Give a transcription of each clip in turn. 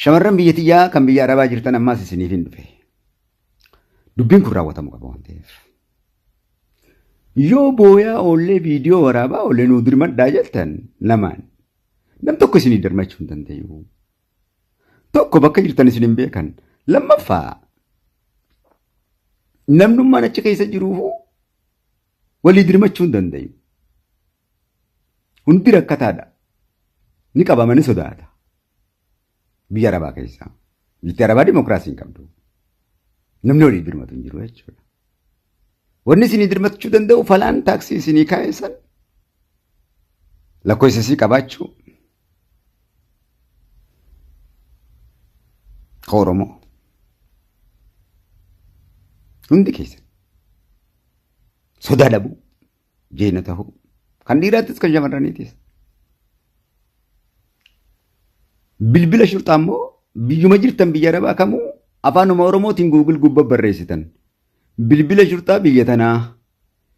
shamarran biyyatiyyaa kan biyya arabaa jirtan ammaas isiniif hin dhufe. Dubbiin kun raawwatamuu qaba waan ta'eef. Yoo booyaa oollee viidiyoo waraabaa oollee nuu dirmadhaa jettan lamaan nam tokko isinii dirmachuu hin danda'u. Tokko bakka jirtan isin hin beekan. Lammaffaa namnummaan achi keessa jiruufu walii dirmachuu hin danda'u. Hundi rakkataadha. Ni qabama ni sodaata. Biyya arabaa keessaa. Biyya arabaa dimokiraasii hin qabdu. Namni walii dirmatu hin jiru jechuudha. Wanni isinii dirmachuu danda'u falaan taaksii isinii kaa'essan lakkoofsasii qabaachuu Oromoo hundi keessan sodaa dhabuu jeena ta'uu kan dhiiraattis kan shamarraniitis bilbila shurxaa immoo biyyuma jirtan biyya arabaa kamuu afaanuma Oromootiin Google gubbaa barreessitan. Bilbila shurxaa biyya tanaa,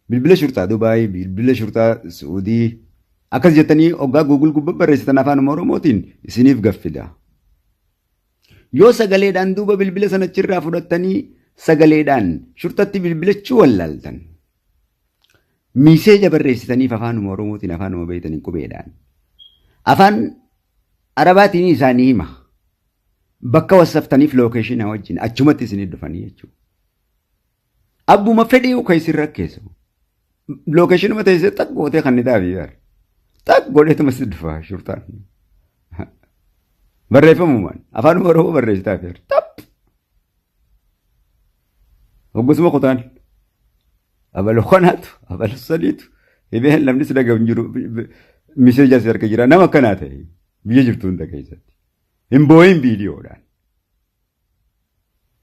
bilbila shurxaa Dubaay, bilbila shurxaa Suudii akkas jettanii hoggaa Google gubbaa barreessitan afaanuma Oromootiin isiniif gaffida. Yoo sagaleedhaan duuba bilbila sanachirraa fudhattanii sagaleedhaan shurxatti bilbilachuu wallaaltan. Miiseeja barreessitaniif afaanuma Oromootiin afaanuma beeytanii qubeedhaan. Afaan Arabaatiin isaanii hima. Bakka wasaftaniif lookeeshinaa wajjin achumatti isinii dhufanii jechuudha. Abbuma fedhii uka isin rakkeessu. Lookeeshinuma teessee xaq gootee kan ni dhaabii yaar. Xaq godheetuma si dhufa shurxaan. Barreeffamumaan afaanuma Oromoo barreessitaa fi tapp. Hoggusuma kutaan. Abaloo kanaatu abaloo sadiitu himee namni si dhagahu hin jiru miseeja si harka jira nama akkanaa ta'e biyya jirtu hunda keessatti. Hin booyin viidiyoodhaan.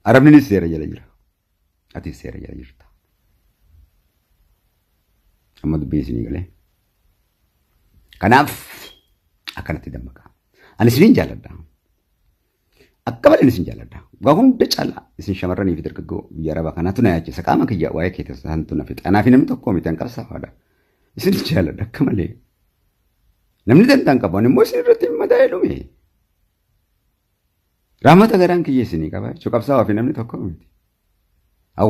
Arabninis seera jala jira. Ati seera jala jirta. Amma dubbii isinii galee. Kanaaf akkanatti dammaqaa. Ani isiniin jaalladha. Akka malee isin jaalladha. Waa hunda caalaa isin shamarranii fi dargaggoo biyya arabaa kanaatu na yaachisa. Qaama kiyyaa waa'ee kee taasisantu na fixa. Anaa fi namni tokko miti hanqabsafaadha. Isin jaalladha akka malee. Namni dantaan qabu immoo isin irratti madaa'ee dhume. Raamata garaan kiyya isinii qaba. Qabsaawaa fi namni tokko miti.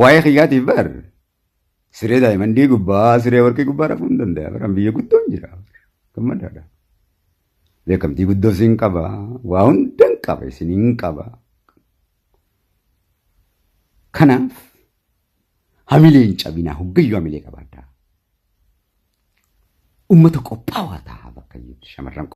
Waa'ee kiyyaatiif bar siree daa'imman gubbaa siree warqee gubbaa rafuu hin danda'a. Baraan biyya guddoo hin jira. Gammadaadha. Beekamtii guddoo isin qaba. Waa hundan qaba isiniin qaba. Kanaaf hamilee hin cabinaa hoggayyuu hamilee qabaadha. Uummata qophaawaa ta'a bakka shamarran